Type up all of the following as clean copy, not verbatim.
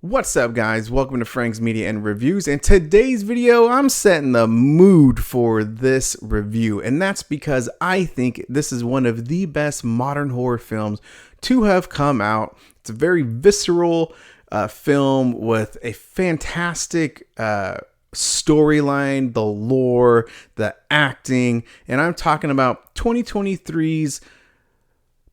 What's up, guys? Welcome to Frank's Media and Reviews. In today's video, I'm setting the mood for this review, and that's because I think this is one of the best modern horror films to have come out. It's a very visceral film with a fantastic storyline, the lore, the acting, and I'm talking about 2023's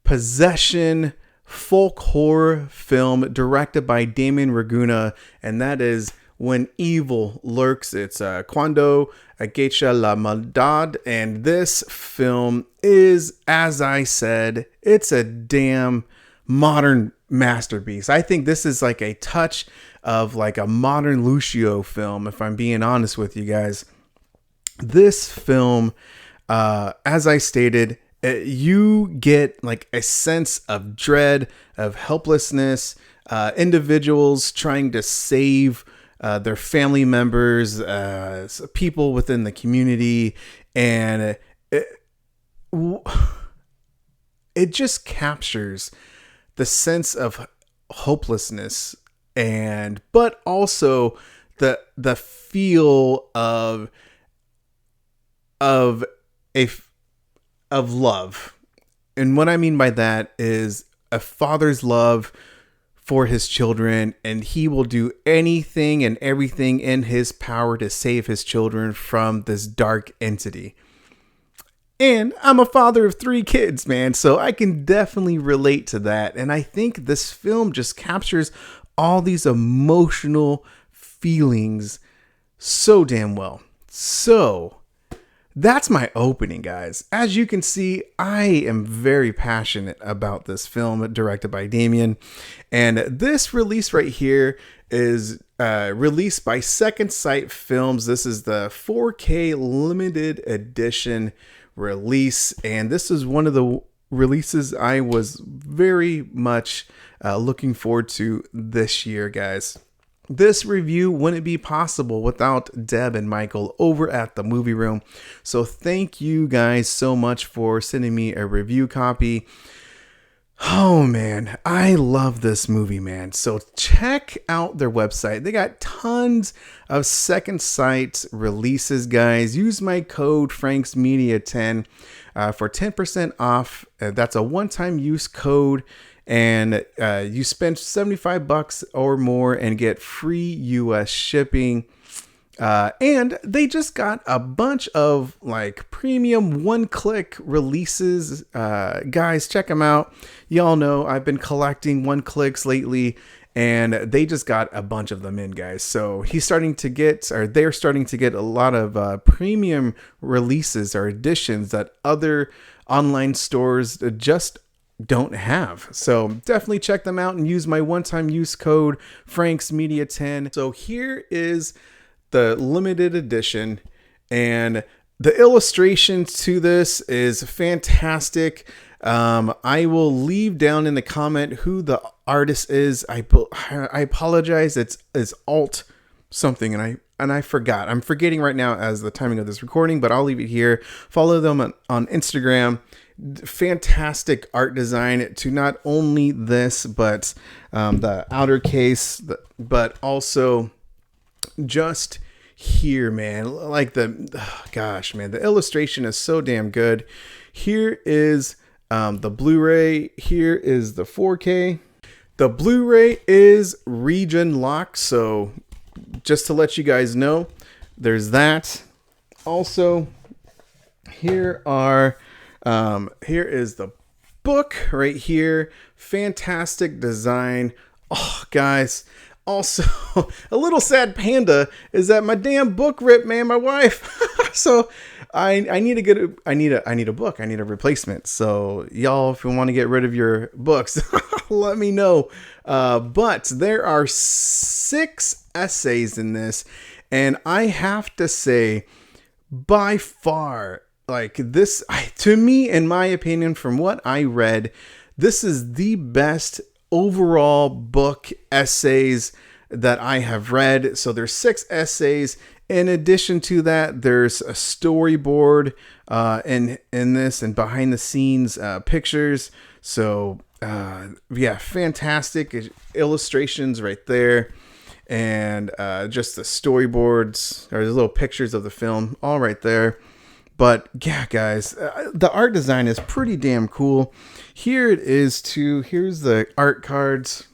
Possession folk horror film directed by Damien Raguna, and that is When Evil Lurks. It's Cuando Acecha la Maldad, and this film is, as I said, it's a damn modern masterpiece. I think this is like a touch of like a modern Lucio film, if I'm being honest with you guys. This film, as I stated, you get like a sense of dread, of helplessness, individuals trying to save their family members, people within the community, and it just captures the sense of hopelessness, but also the feel of love. And what I mean by that is a father's love for his children, and he will do anything and everything in his power to save his children from this dark entity. And I'm a father of 3 kids, man, so I can definitely relate to that. And I think this film just captures all these emotional feelings so damn well. So that's my opening, guys. As you can see, I am very passionate about this film directed by Damien. And this release right here is released by Second Sight Films. This is the 4K limited edition release. And this is one of the releases I was very much looking forward to this year, guys. This review wouldn't be possible without Deb and Michael over at the Movie Room. So thank you guys so much for sending me a review copy. Oh man, I love this movie, man. So check out their website. They got tons of Second Sight releases, guys. Use my code FranksMedia10 for 10% off. That's a one-time use code. And you spend $75 or more and get free US shipping. And they just got a bunch of like premium one-click releases. Guys, check them out. Y'all know I've been collecting one-clicks lately, and they just got a bunch of them in, guys. So they're starting to get a lot of premium releases or editions that other online stores just don't have. So definitely check them out and use my one-time use code FranksMedia10. So here is the limited edition, and the illustrations to this is fantastic. I will leave down in the comment who the artist is. I apologize. It's alt something, and I forgot. I'm forgetting right now as the timing of this recording, but I'll leave it here. Follow them on Instagram. Fantastic art design to not only this, but the outer case, but also just here, man. Like gosh, man, the illustration is so damn good. Here is the Blu-ray. Here is the 4K. The Blu-ray is region locked, so just to let you guys know, there's that. Also, here is the book right here. Fantastic design. Oh, guys. Also, a little sad panda is that my damn book ripped, man. My wife. So I need to get I need a book. I need a replacement. So y'all, if you want to get rid of your books, let me know. But there are 6 essays in this, and I have to say, by far, like this, to me, in my opinion, from what I read, this is the best overall book essays that I have read. So there's 6 essays. In addition to that, there's a storyboard in this and behind the scenes pictures. So yeah, fantastic illustrations right there. and just the storyboards or the little pictures of the film, all right there. But yeah, guys, the art design is pretty damn cool. Here it is too. Here's the art cards.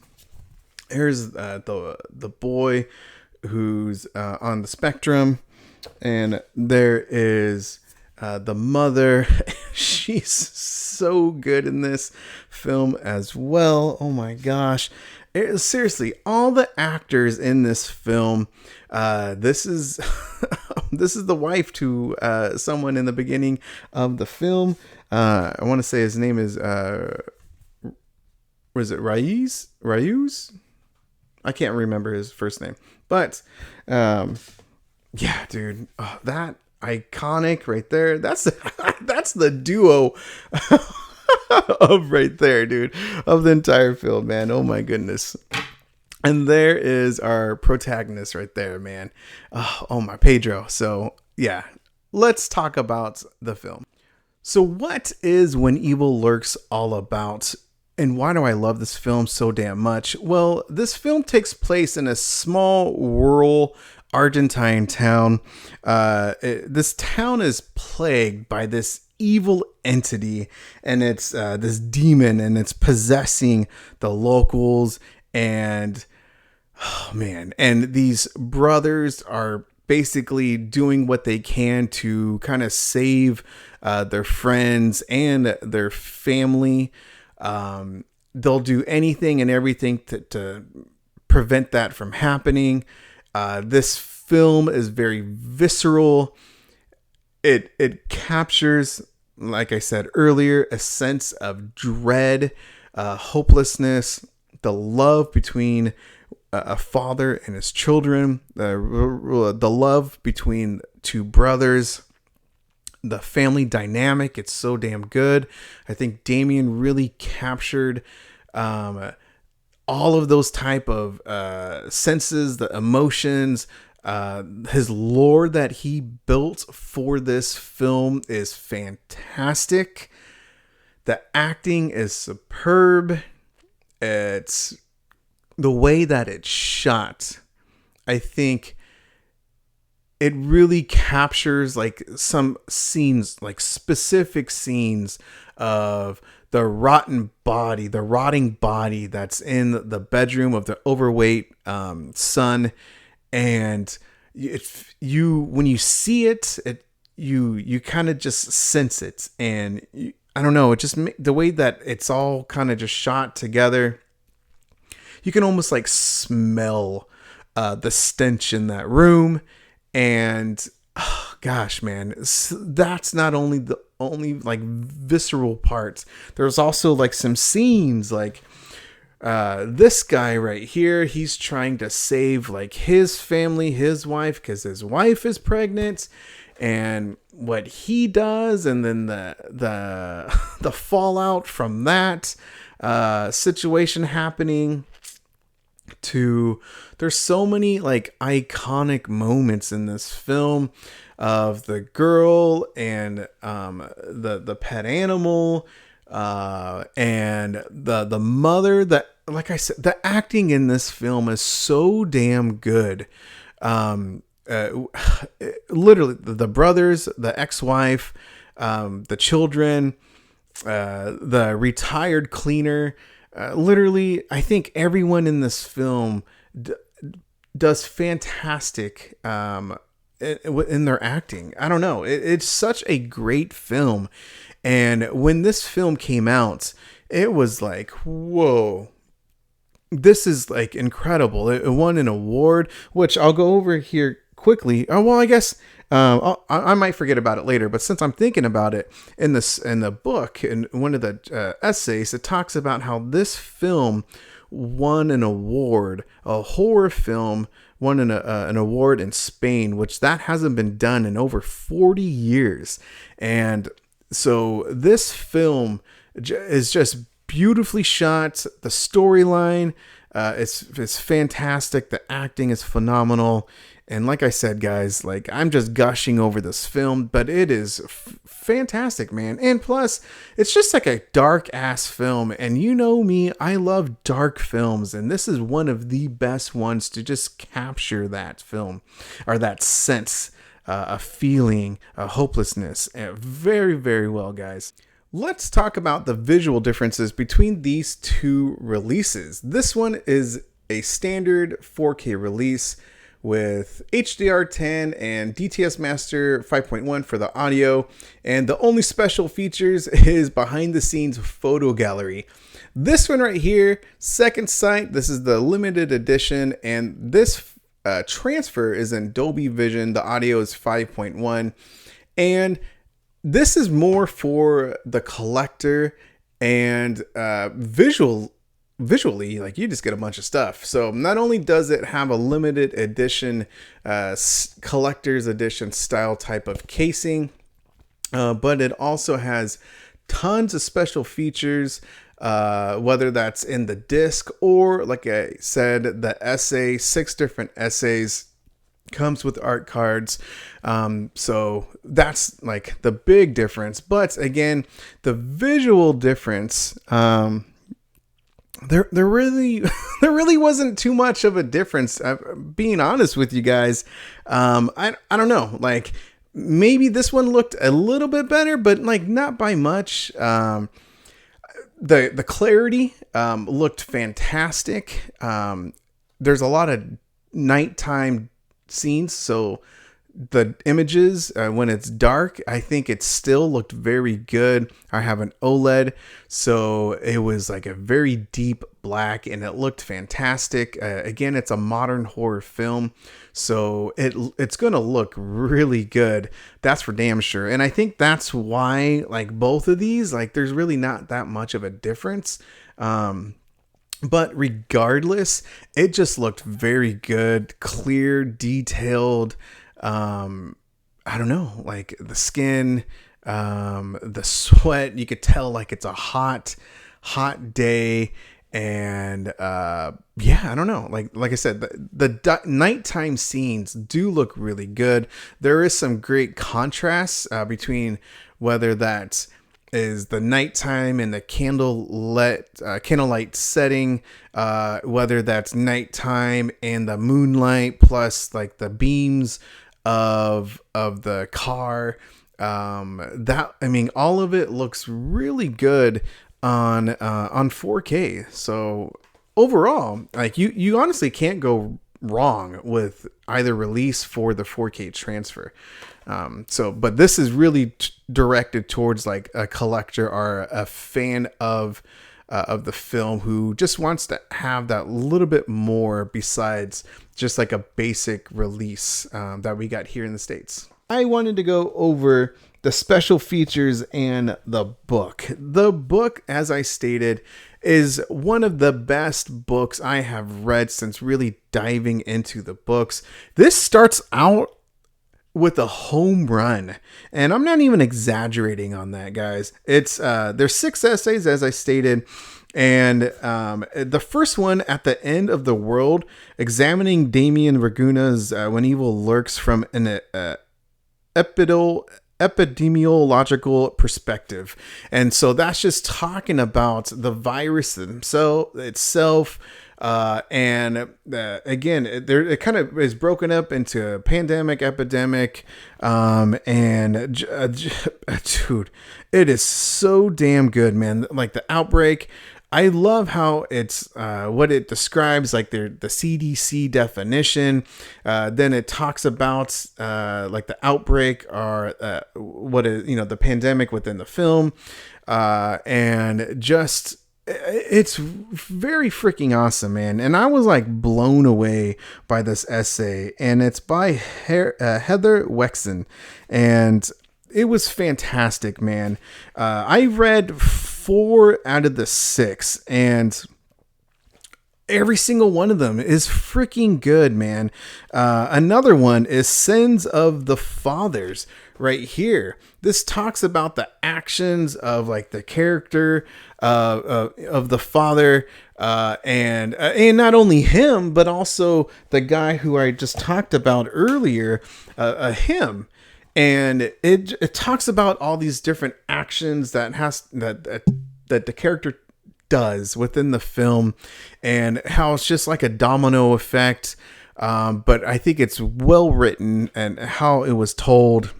Here's the boy who's on the spectrum, and there is the mother. She's so good in this film as well. Oh my gosh. Seriously, all the actors in this film, this is this is the wife to someone in the beginning of the film. I want to say his name is was it Rayuz? I can't remember his first name, but yeah, dude, that iconic right there. That's the duo of right there, dude, of the entire film, man. Oh my goodness. And there is our protagonist right there, man. Oh my Pedro. So yeah, let's talk about the film. So what is When Evil Lurks all about? And why do I love this film so damn much? Well, this film takes place in a small rural Argentine town. This town is plagued by this evil entity, and it's this demon, and it's possessing the locals. And oh man, and these brothers are basically doing what they can to kind of save their friends and their family. They'll do anything and everything to prevent that from happening. This film is very visceral. It captures, like I said earlier, a sense of dread, hopelessness, the love between a father and his children, the love between two brothers, the family dynamic. It's so damn good. I think Damien really captured all of those type of senses, the emotions. His lore that he built for this film is fantastic. The acting is superb. It's the way that it's shot. I think it really captures like some scenes, like specific scenes of the rotting body that's in the bedroom of the overweight son. And when you see it, you kind of just sense it. And I don't know, it just the way that it's all kind of just shot together, you can almost like smell the stench in that room. And oh, gosh, man, that's not only the only like visceral parts. There's also like some scenes like this guy right here, he's trying to save like his family, his wife, because his wife is pregnant, and what he does, and then the fallout from that situation happening. There's so many like iconic moments in this film of the girl and the pet animal, and the mother. That, like I said, the acting in this film is so damn good. Literally the brothers, the ex-wife, the children, the retired cleaner. Literally, I think everyone in this film does fantastic in their acting. I don't know. It's such a great film. And when this film came out, it was like, whoa, this is like incredible. It won an award, which I'll go over here quickly. Oh, well, I guess I might forget about it later, but since I'm thinking about it, in the book, in one of the essays, it talks about how this film won an award, a horror film won an award in Spain, which that hasn't been done in over 40 years. And so this film is just beautifully shot. The storyline is fantastic. The acting is phenomenal. And like I said, guys, like I'm just gushing over this film, but it is fantastic, man. And plus, it's just like a dark ass film. And you know me, I love dark films. And this is one of the best ones to just capture that film or that sense, a feeling, a hopelessness. Very, very well, guys. Let's talk about the visual differences between these two releases. This one is a standard 4K release with HDR10 and DTS Master 5.1 for the audio, and the only special features is behind the scenes photo gallery. This one right here, Second Sight, this is the limited edition, and this transfer is in Dolby Vision. The audio is 5.1, and this is more for the collector and visually, like you just get a bunch of stuff. So not only does it have a limited edition, collector's edition style type of casing, but it also has tons of special features, whether that's in the disc or, like I said, the essay, 6 different essays. Comes with art cards. So that's like the big difference. But again, the visual difference, there really wasn't too much of a difference. Being honest with you guys, I don't know, like maybe this one looked a little bit better, but like not by much. The clarity looked fantastic. There's a lot of nighttime scenes, so the images when it's dark, I think it still looked very good. I have an OLED, so it was like a very deep black and it looked fantastic. Again, it's a modern horror film, so it's gonna look really good, that's for damn sure. And I think that's why, like, both of these, like, there's really not that much of a difference. But regardless, it just looked very good, clear, detailed. I don't know, like the skin, the sweat, you could tell like it's a hot day. And yeah, I don't know. Like I said, the nighttime scenes do look really good. There is some great contrast between whether that's is the nighttime and the candlelight setting, whether that's nighttime and the moonlight plus like the beams of the car. That, I mean, all of it looks really good on 4K. So overall, like you honestly can't go wrong with either release for the 4K transfer. But this is really directed towards like a collector or a fan of the film who just wants to have that little bit more besides just like a basic release that we got here in the States. I wanted to go over the special features and the book. The book, as I stated, is one of the best books I have read since really diving into the books. This starts out with a home run, and I'm not even exaggerating on that, guys. It's there's 6 essays, as I stated, and the first one, At the End of the World, examining Damien Raguna's When Evil Lurks from an epidemiological perspective. And so that's just talking about the virus itself. Again, it kind of is broken up into pandemic, epidemic, dude, it is so damn good, man. Like the outbreak, I love how it's what it describes, like the CDC definition. Then it talks about like the outbreak or what is, the pandemic within the film, and just it's very freaking awesome, man. And I was like blown away by this essay, and it's by Heather Wexon, and it was fantastic, man. I read 4 out of the 6, and every single one of them is freaking good, man. Another one is Sins of the Fathers, right here. This talks about the actions of like the character of the father, and not only him, but also the guy who I just talked about earlier, him. And it talks about all these different actions that the character does within the film, and how it's just like a domino effect. But I think it's well written, and how it was told,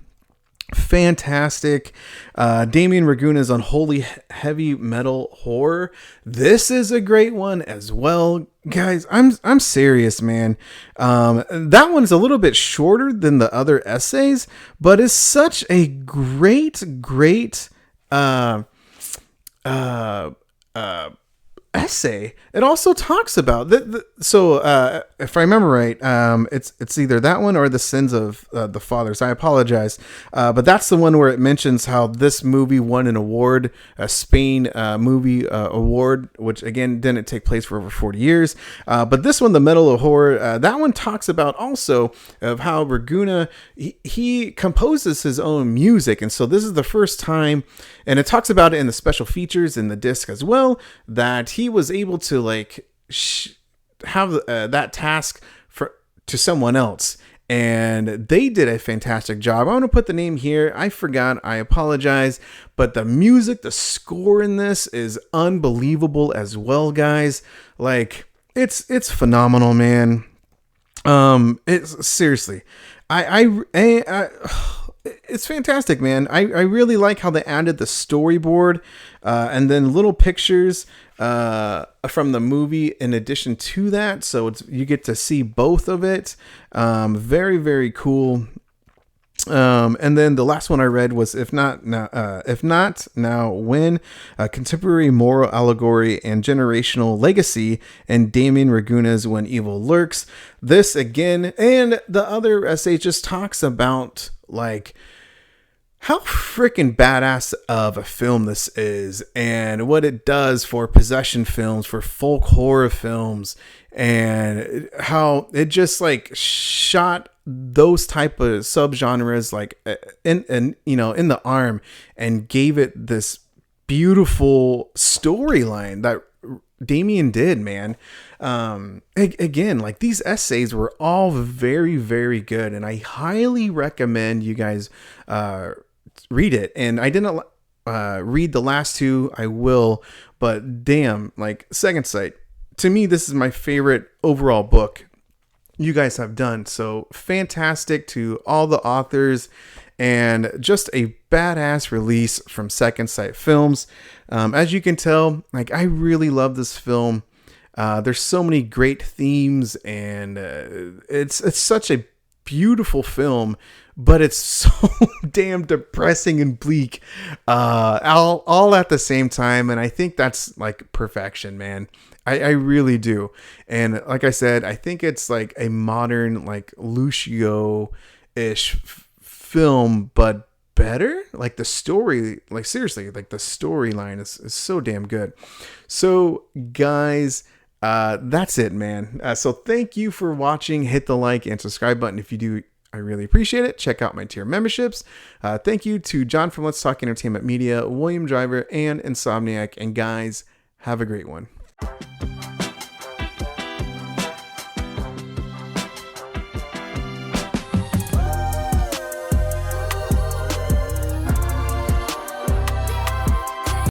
fantastic. Damien Raguna's Unholy Heavy Metal Horror. This is a great one as well, guys. I'm serious, man. That one's a little bit shorter than the other essays, but it's such a great essay. It also talks about so if I remember right, it's either that one or the sins of the fathers. I apologize, but that's the one where it mentions how this movie won an award, a Spain movie award, which again didn't take place for over 40 years. But this one, the Medal of Horror, that one talks about also of how Raguna, he composes his own music, and so this is the first time, and it talks about it in the special features in the disc as well, that he was able to like have that task to someone else, and they did a fantastic job. I want to put the name here. I forgot. I apologize. But the music, the score in this is unbelievable as well, guys. Like it's phenomenal, man. It's seriously, it's fantastic, man. I really like how they added the storyboard, and then little pictures from the movie in addition to that, so you get to see both of it. Very, very cool. And then the last one I read was If Not Now When, Contemporary Moral Allegory and Generational Legacy, and Damien Raguna's When Evil Lurks. This again, and the other essay just talks about like how freaking badass of a film this is, and what it does for possession films, for folk horror films, and how it just like shot those type of subgenres like in the arm, and gave it this beautiful storyline that Damien did, man. Again, like these essays were all very, very good, and I highly recommend you guys read it. And I didn't read the last two. I will, but damn, like Second Sight, to me, this is my favorite overall book you guys have done. So fantastic to all the authors, and just a badass release from Second Sight Films. As you can tell, like I really love this film. There's so many great themes, and it's such a beautiful film, but it's so damn depressing and bleak, all at the same time. And I think that's like perfection, man. I really do. And like I said, I think it's like a modern, like Lucio-ish film, but better. Like the story, like seriously, like the storyline is so damn good. So guys, that's it, man. So thank you for watching. Hit the like and subscribe button if you do. I really appreciate it. Check out my tier memberships. Thank you to John from Let's Talk Entertainment Media, William Driver, and Insomniac. And guys, have a great one.